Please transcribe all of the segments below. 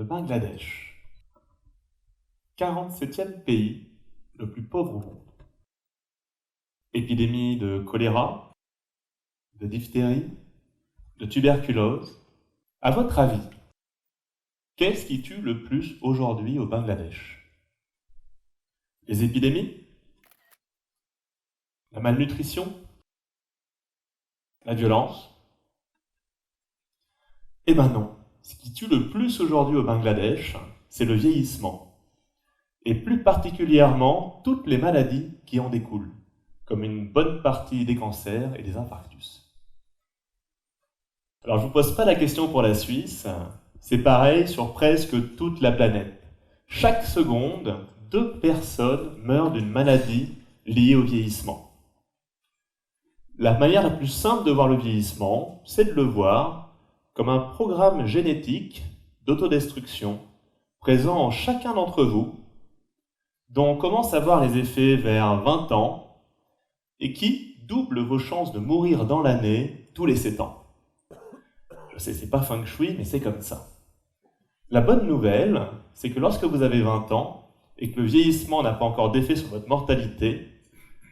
Bangladesh, 47e pays le plus pauvre au monde. Épidémie de choléra, de diphtérie, de tuberculose. À votre avis, qu'est-ce qui tue le plus aujourd'hui au Bangladesh? Les épidémies? La malnutrition? La violence? Eh ben non, ce qui tue le plus aujourd'hui au Bangladesh, c'est le vieillissement. Et plus particulièrement, toutes les maladies qui en découlent, comme une bonne partie des cancers et des infarctus. Alors je ne vous pose pas la question pour la Suisse, c'est pareil sur presque toute la planète. Chaque seconde, 2 personnes meurent d'une maladie liée au vieillissement. La manière la plus simple de voir le vieillissement, c'est de le voir comme un programme génétique d'autodestruction présent en chacun d'entre vous, dont on commence à voir les effets vers 20 ans et qui double vos chances de mourir dans l'année tous les 7 ans. Je sais, c'est pas feng shui, mais c'est comme ça. La bonne nouvelle, c'est que lorsque vous avez 20 ans et que le vieillissement n'a pas encore d'effet sur votre mortalité,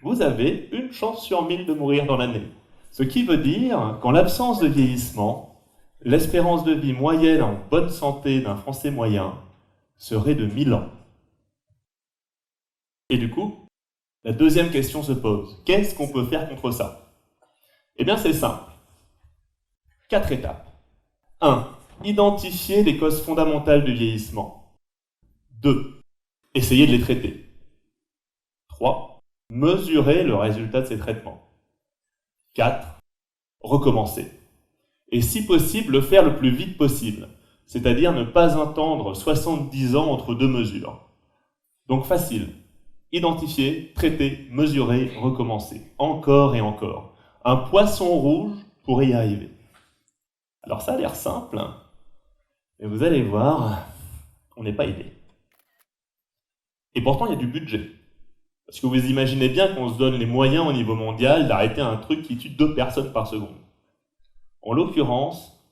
vous avez une chance sur 1000 de mourir dans l'année. Ce qui veut dire qu'en l'absence de vieillissement, l'espérance de vie moyenne en bonne santé d'un Français moyen serait de 1000 ans. Et du coup, la deuxième question se pose. Qu'est-ce qu'on peut faire contre ça? Eh bien, c'est simple. 4 étapes. 1. Identifier les causes fondamentales du vieillissement. 2. Essayer de les traiter. 3. Mesurer le résultat de ces traitements. 4. Recommencer. Et si possible, le faire le plus vite possible, c'est-à-dire ne pas attendre 70 ans entre 2 mesures. Donc facile. Identifier, traiter, mesurer, recommencer. Encore et encore. Un poisson rouge pourrait y arriver. Alors ça a l'air simple, mais vous allez voir, on n'est pas aidé. Et pourtant, il y a du budget. Parce que vous imaginez bien qu'on se donne les moyens au niveau mondial d'arrêter un truc qui tue 2 personnes par seconde. En l'occurrence,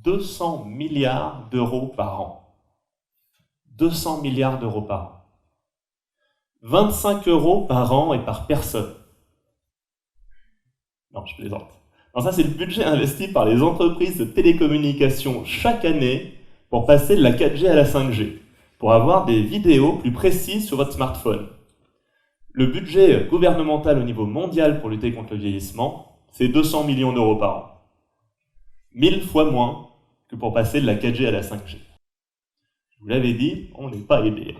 200 milliards d'euros par an. 200 milliards d'euros par an. 25 € par an et par personne. Non, je plaisante. Non, ça, c'est le budget investi par les entreprises de télécommunications chaque année pour passer de la 4G à la 5G, pour avoir des vidéos plus précises sur votre smartphone. Le budget gouvernemental au niveau mondial pour lutter contre le vieillissement, c'est 200 millions d'euros par an. 1000 fois moins que pour passer de la 4G à la 5G. Je vous l'avais dit, on n'est pas aidé.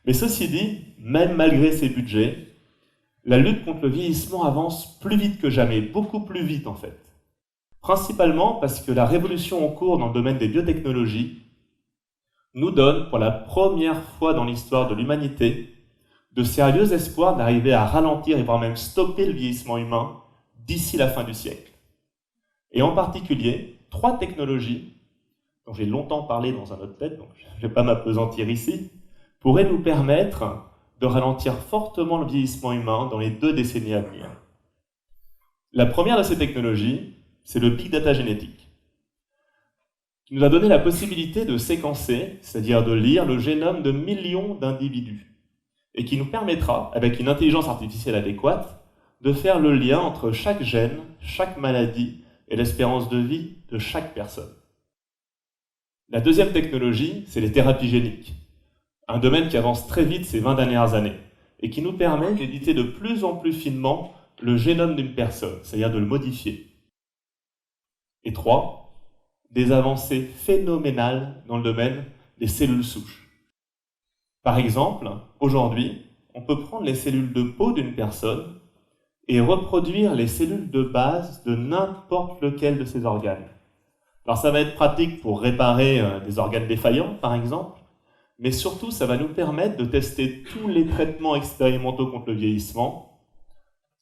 Mais ceci dit, même malgré ces budgets, la lutte contre le vieillissement avance plus vite que jamais, beaucoup plus vite en fait. Principalement parce que la révolution en cours dans le domaine des biotechnologies nous donne, pour la première fois dans l'histoire de l'humanité, de sérieux espoirs d'arriver à ralentir et voire même stopper le vieillissement humain d'ici la fin du siècle. Et en particulier, 3 technologies, dont j'ai longtemps parlé dans un autre TED, donc je ne vais pas m'appesantir ici, pourraient nous permettre de ralentir fortement le vieillissement humain dans les 2 décennies à venir. La première de ces technologies, c'est le Big Data génétique, qui nous a donné la possibilité de séquencer, c'est-à-dire de lire le génome de millions d'individus, et qui nous permettra, avec une intelligence artificielle adéquate, de faire le lien entre chaque gène, chaque maladie et l'espérance de vie de chaque personne. La deuxième technologie, c'est les thérapies géniques, un domaine qui avance très vite ces 20 dernières années, et qui nous permet d'éditer de plus en plus finement le génome d'une personne, c'est-à-dire de le modifier. Et 3, des avancées phénoménales dans le domaine des cellules souches. Par exemple, aujourd'hui, on peut prendre les cellules de peau d'une personne et reproduire les cellules de base de n'importe lequel de ses organes. Alors ça va être pratique pour réparer des organes défaillants, par exemple, mais surtout ça va nous permettre de tester tous les traitements expérimentaux contre le vieillissement,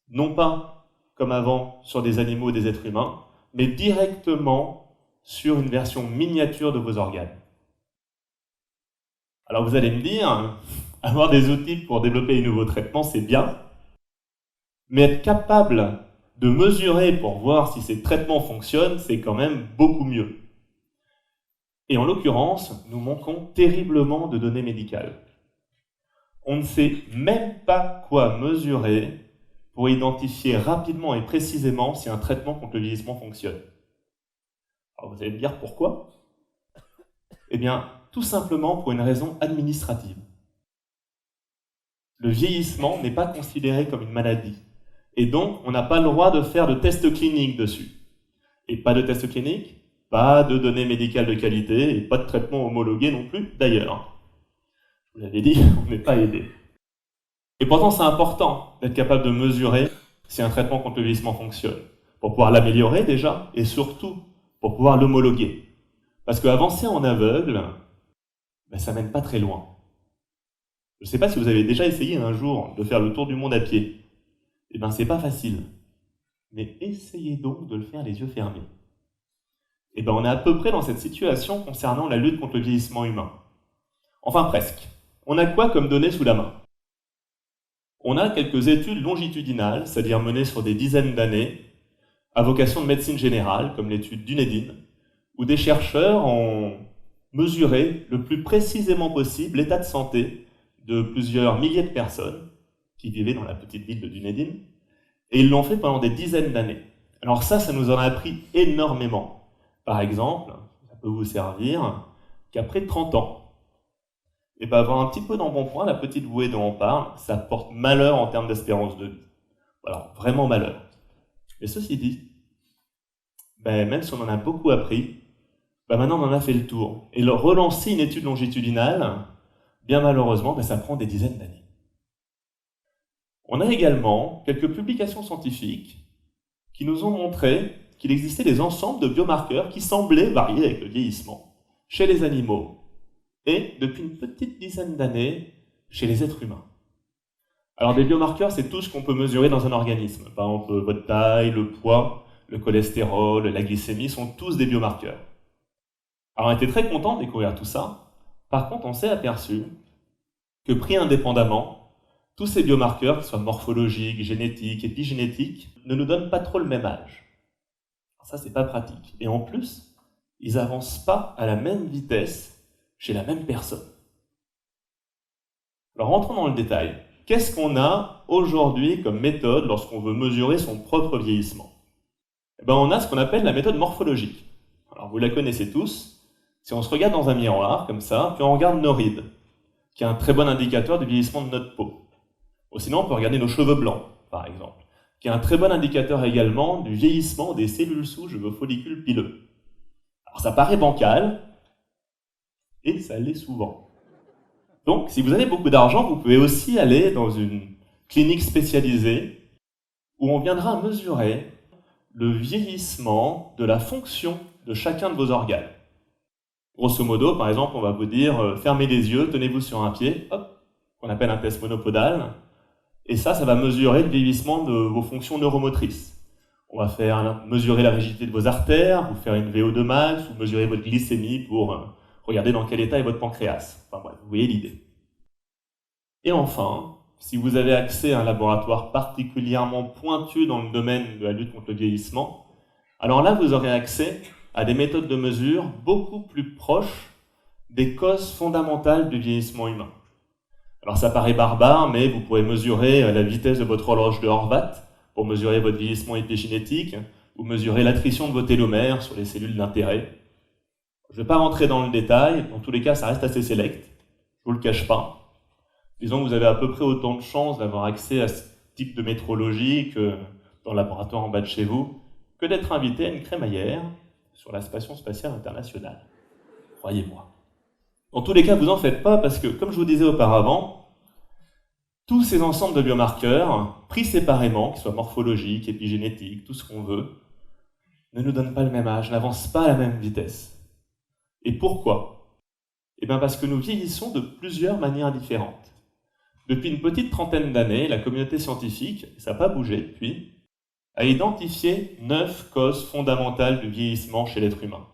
non pas comme avant sur des animaux ou des êtres humains, mais directement sur une version miniature de vos organes. Alors vous allez me dire, avoir des outils pour développer les nouveaux traitements, c'est bien, mais être capable de mesurer pour voir si ces traitements fonctionnent, c'est quand même beaucoup mieux. Et en l'occurrence, nous manquons terriblement de données médicales. On ne sait même pas quoi mesurer pour identifier rapidement et précisément si un traitement contre le vieillissement fonctionne. Alors vous allez me dire pourquoi? Eh bien, tout simplement pour une raison administrative. Le vieillissement n'est pas considéré comme une maladie. Et donc, on n'a pas le droit de faire de tests cliniques dessus. Et pas de tests cliniques, pas de données médicales de qualité, et pas de traitement homologué non plus, d'ailleurs. Je vous l'avais dit, on n'est pas aidé. Et pourtant, c'est important d'être capable de mesurer si un traitement contre le vieillissement fonctionne, pour pouvoir l'améliorer déjà, et surtout, pour pouvoir l'homologuer. Parce qu'avancer en aveugle, ça mène pas très loin. Je ne sais pas si vous avez déjà essayé un jour de faire le tour du monde à pied. Eh bien, c'est pas facile. Mais essayez donc de le faire les yeux fermés. Eh bien, on est à peu près dans cette situation concernant la lutte contre le vieillissement humain. Enfin, presque. On a quoi comme données sous la main? On a quelques études longitudinales, c'est-à-dire menées sur des dizaines d'années, à vocation de médecine générale, comme l'étude d'Unedin, où des chercheurs ont mesuré le plus précisément possible l'état de santé de plusieurs milliers de personnes qui vivaient dans la petite ville de Dunedin, et ils l'ont fait pendant des dizaines d'années. Alors ça nous en a appris énormément. Par exemple, ça peut vous servir qu'après 30 ans, et ben avoir un petit peu d'embonpoint, la petite bouée dont on parle, ça porte malheur en termes d'espérance de vie. Voilà, vraiment malheur. Mais ceci dit, même si on en a beaucoup appris, maintenant on en a fait le tour. Et relancer une étude longitudinale, bien malheureusement, ça prend des dizaines d'années. On a également quelques publications scientifiques qui nous ont montré qu'il existait des ensembles de biomarqueurs qui semblaient varier avec le vieillissement chez les animaux et, depuis une petite dizaine d'années, chez les êtres humains. Alors des biomarqueurs, c'est tout ce qu'on peut mesurer dans un organisme. Par exemple, votre taille, le poids, le cholestérol, la glycémie sont tous des biomarqueurs. Alors on était très contents de découvrir tout ça. Par contre, on s'est aperçu que pris indépendamment, tous ces biomarqueurs, qu'ils soient morphologiques, génétiques, épigénétiques, ne nous donnent pas trop le même âge. Ça, c'est pas pratique. Et en plus, ils n'avancent pas à la même vitesse chez la même personne. Alors rentrons dans le détail. Qu'est-ce qu'on a aujourd'hui comme méthode lorsqu'on veut mesurer son propre vieillissement? On a ce qu'on appelle la méthode morphologique. Alors vous la connaissez tous. Si on se regarde dans un miroir, comme ça, puis on regarde nos rides, qui est un très bon indicateur du vieillissement de notre peau. Ou sinon, on peut regarder nos cheveux blancs, par exemple, qui est un très bon indicateur également du vieillissement des cellules souches de vos follicules pileux. Alors ça paraît bancal, et ça l'est souvent. Donc, si vous avez beaucoup d'argent, vous pouvez aussi aller dans une clinique spécialisée où on viendra mesurer le vieillissement de la fonction de chacun de vos organes. Grosso modo, par exemple, on va vous dire fermez les yeux, tenez-vous sur un pied, hop, qu'on appelle un test monopodal, et ça va mesurer le vieillissement de vos fonctions neuromotrices. On va mesurer la rigidité de vos artères, vous faire une VO2 max, ou mesurer votre glycémie pour regarder dans quel état est votre pancréas. Enfin bref, vous voyez l'idée. Et enfin, si vous avez accès à un laboratoire particulièrement pointu dans le domaine de la lutte contre le vieillissement, alors là, vous aurez accès à des méthodes de mesure beaucoup plus proches des causes fondamentales du vieillissement humain. Alors ça paraît barbare, mais vous pourrez mesurer la vitesse de votre horloge de Horvath pour mesurer votre vieillissement épigénétique, ou mesurer l'attrition de vos télomères sur les cellules d'intérêt. Je ne vais pas rentrer dans le détail, dans tous les cas ça reste assez select, je ne vous le cache pas. Disons que vous avez à peu près autant de chances d'avoir accès à ce type de métrologie que dans le laboratoire en bas de chez vous, que d'être invité à une crémaillère sur la Station Spatiale Internationale. Croyez-moi. Dans tous les cas, vous en faites pas parce que, comme je vous disais auparavant, tous ces ensembles de biomarqueurs, pris séparément, qu'ils soient morphologiques, épigénétiques, tout ce qu'on veut, ne nous donnent pas le même âge, n'avancent pas à la même vitesse. Et pourquoi? Parce que nous vieillissons de plusieurs manières différentes. Depuis une petite trentaine d'années, la communauté scientifique, et ça n'a pas bougé depuis, a identifié 9 causes fondamentales du vieillissement chez l'être humain.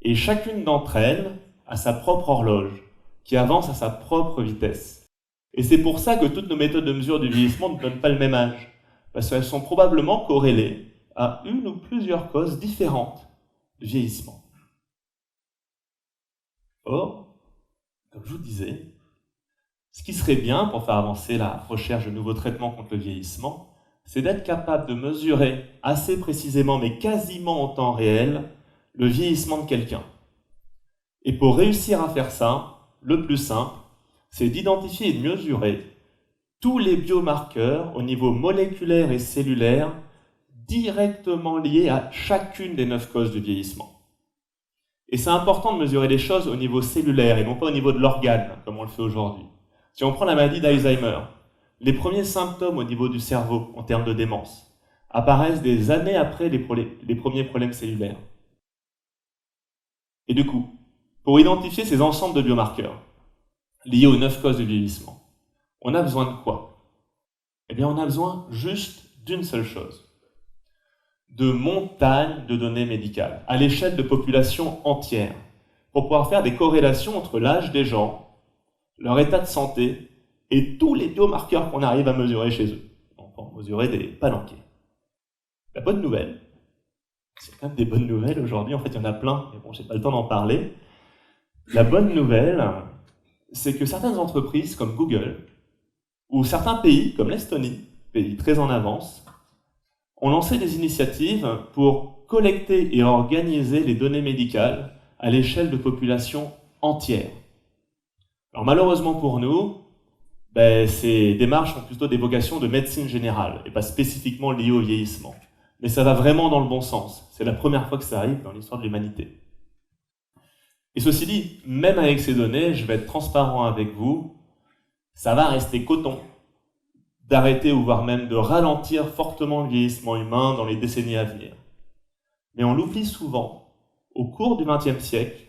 Et chacune d'entre elles a sa propre horloge, qui avance à sa propre vitesse. Et c'est pour ça que toutes nos méthodes de mesure du vieillissement ne donnent pas le même âge, parce qu'elles sont probablement corrélées à une ou plusieurs causes différentes du vieillissement. Or, comme je vous disais, ce qui serait bien pour faire avancer la recherche de nouveaux traitements contre le vieillissement, c'est d'être capable de mesurer assez précisément, mais quasiment en temps réel, le vieillissement de quelqu'un. Et pour réussir à faire ça, le plus simple, c'est d'identifier et de mesurer tous les biomarqueurs au niveau moléculaire et cellulaire directement liés à chacune des 9 causes du vieillissement. Et c'est important de mesurer les choses au niveau cellulaire et non pas au niveau de l'organe, comme on le fait aujourd'hui. Si on prend la maladie d'Alzheimer, les premiers symptômes au niveau du cerveau, en termes de démence, apparaissent des années après les premiers problèmes cellulaires. Et du coup, pour identifier ces ensembles de biomarqueurs liés aux 9 causes du vieillissement, on a besoin de quoi? Eh bien, on a besoin juste d'une seule chose. De montagnes de données médicales, à l'échelle de populations entières, pour pouvoir faire des corrélations entre l'âge des gens, leur état de santé, et tous les biomarqueurs qu'on arrive à mesurer chez eux. On peut en mesurer des palanquets. La bonne nouvelle, c'est quand même des bonnes nouvelles aujourd'hui, en fait il y en a plein, mais bon, j'ai pas le temps d'en parler. La bonne nouvelle, c'est que certaines entreprises comme Google, ou certains pays comme l'Estonie, pays très en avance, ont lancé des initiatives pour collecter et organiser les données médicales à l'échelle de populations entières. Alors malheureusement pour nous, ces démarches ont plutôt des vocations de médecine générale et pas spécifiquement liées au vieillissement. Mais ça va vraiment dans le bon sens. C'est la première fois que ça arrive dans l'histoire de l'humanité. Et ceci dit, même avec ces données, je vais être transparent avec vous, ça va rester coton d'arrêter ou voire même de ralentir fortement le vieillissement humain dans les décennies à venir. Mais on l'oublie souvent, au cours du XXe siècle,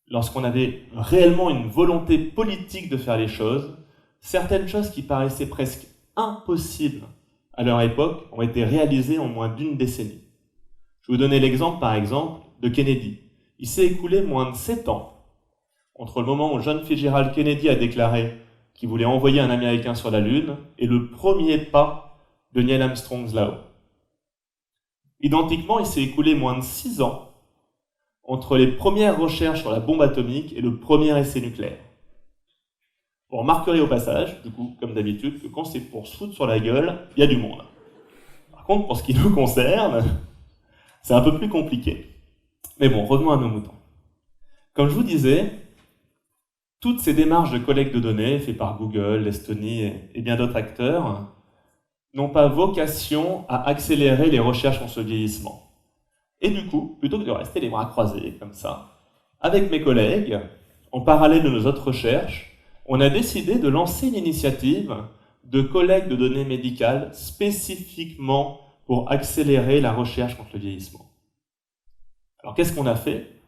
lorsqu'on avait réellement une volonté politique de faire les choses, certaines choses qui paraissaient presque impossibles à leur époque ont été réalisées en moins d'une décennie. Je vais vous donner l'exemple, par exemple, de Kennedy. Il s'est écoulé moins de 7 ans entre le moment où John Fitzgerald Kennedy a déclaré qu'il voulait envoyer un Américain sur la Lune et le premier pas de Neil Armstrong là-haut. Identiquement, il s'est écoulé moins de 6 ans entre les premières recherches sur la bombe atomique et le premier essai nucléaire. Vous remarquerez au passage, du coup, comme d'habitude, que quand c'est pour se foutre sur la gueule, il y a du monde. Par contre, pour ce qui nous concerne, c'est un peu plus compliqué. Mais bon, revenons à nos moutons. Comme je vous disais, toutes ces démarches de collecte de données, faites par Google, l'Estonie et bien d'autres acteurs, n'ont pas vocation à accélérer les recherches sur ce vieillissement. Et du coup, plutôt que de rester les bras croisés, comme ça, avec mes collègues, en parallèle de nos autres recherches, on a décidé de lancer une initiative de collecte de données médicales spécifiquement pour accélérer la recherche contre le vieillissement. Alors qu'est-ce qu'on a fait?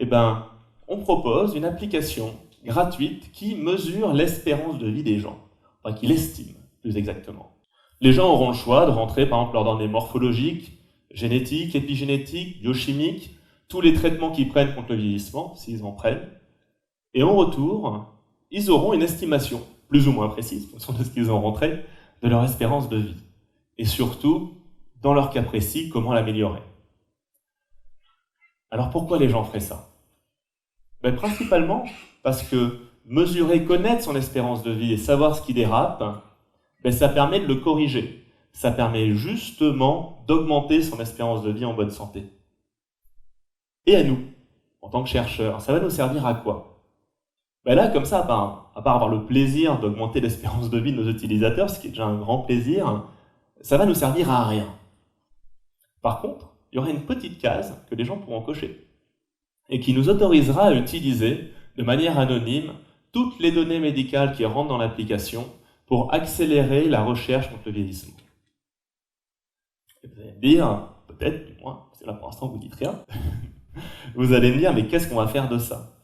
Eh bien, on propose une application gratuite qui mesure l'espérance de vie des gens, enfin qui l'estime plus exactement. Les gens auront le choix de rentrer par exemple leurs données morphologiques, génétiques, épigénétiques, biochimiques, tous les traitements qu'ils prennent contre le vieillissement, s'ils en prennent, et en retour, ils auront une estimation, plus ou moins précise, en fonction de ce qu'ils ont rentré, de leur espérance de vie. Et surtout, dans leur cas précis, comment l'améliorer. Alors pourquoi les gens feraient ça? Principalement parce que mesurer, connaître son espérance de vie et savoir ce qui dérape, ça permet de le corriger. Ça permet justement d'augmenter son espérance de vie en bonne santé. Et à nous, en tant que chercheurs, ça va nous servir à quoi? Là, comme ça, à part avoir le plaisir d'augmenter l'espérance de vie de nos utilisateurs, ce qui est déjà un grand plaisir, ça va nous servir à rien. Par contre, il y aura une petite case que les gens pourront cocher et qui nous autorisera à utiliser de manière anonyme toutes les données médicales qui rentrent dans l'application pour accélérer la recherche contre le vieillissement. Et vous allez me dire, peut-être, du moins, parce que là pour l'instant vous ne dites rien, vous allez me dire, mais qu'est-ce qu'on va faire de ça?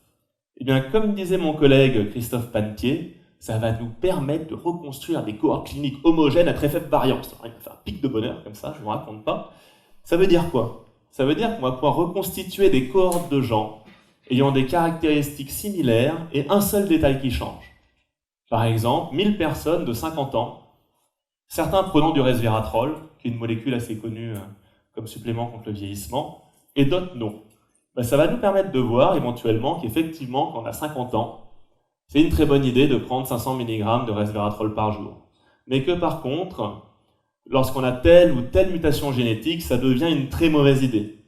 Eh bien, comme disait mon collègue Christophe Panetier, ça va nous permettre de reconstruire des cohortes cliniques homogènes à très faible variance. Il va faire un pic de bonheur comme ça, je ne vous raconte pas. Ça veut dire quoi? Ça veut dire qu'on va pouvoir reconstituer des cohortes de gens ayant des caractéristiques similaires et un seul détail qui change. Par exemple, 1000 personnes de 50 ans, certains prenant du resveratrol, qui est une molécule assez connue comme supplément contre le vieillissement, et d'autres non. Ça va nous permettre de voir éventuellement qu'effectivement, quand on a 50 ans, c'est une très bonne idée de prendre 500 mg de resveratrol par jour. Mais que par contre, lorsqu'on a telle ou telle mutation génétique, ça devient une très mauvaise idée.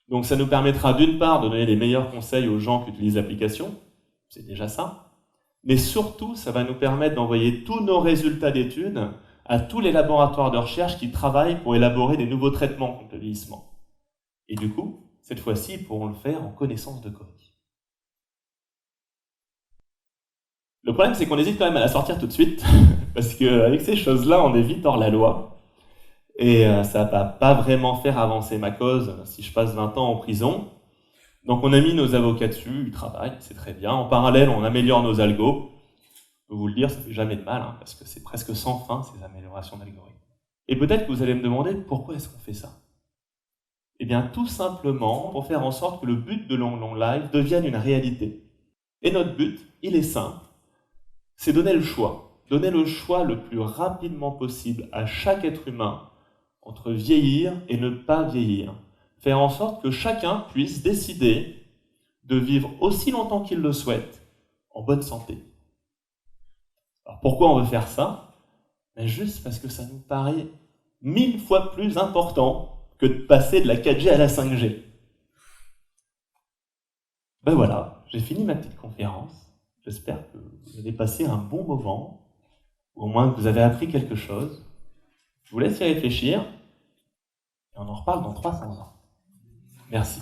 Donc ça nous permettra d'une part de donner les meilleurs conseils aux gens qui utilisent l'application, c'est déjà ça, mais surtout ça va nous permettre d'envoyer tous nos résultats d'études à tous les laboratoires de recherche qui travaillent pour élaborer des nouveaux traitements contre le vieillissement. Et du coup, cette fois-ci, ils pourront le faire en connaissance de cause. Le problème, c'est qu'on hésite quand même à la sortir tout de suite, parce qu'avec ces choses-là, on est vite hors la loi, et ça ne va pas vraiment faire avancer ma cause si je passe 20 ans en prison. Donc on a mis nos avocats dessus, ils travaillent, c'est très bien. En parallèle, on améliore nos algos. Je peux vous le dire, ça ne fait jamais de mal, parce que c'est presque sans fin, ces améliorations d'algorithmes. Et peut-être que vous allez me demander, pourquoi est-ce qu'on fait ça ? Eh bien, tout simplement pour faire en sorte que le but de Long Long Life devienne une réalité. Et notre but, il est simple, c'est donner le choix. Donner le choix le plus rapidement possible à chaque être humain entre vieillir et ne pas vieillir. Faire en sorte que chacun puisse décider de vivre aussi longtemps qu'il le souhaite, en bonne santé. Alors pourquoi on veut faire ça ? Juste parce que ça nous paraît 1000 fois plus important que de passer de la 4G à la 5G. Voilà, j'ai fini ma petite conférence. J'espère que vous avez passé un bon moment, ou au moins que vous avez appris quelque chose. Je vous laisse y réfléchir, et on en reparle dans 300 ans. Merci.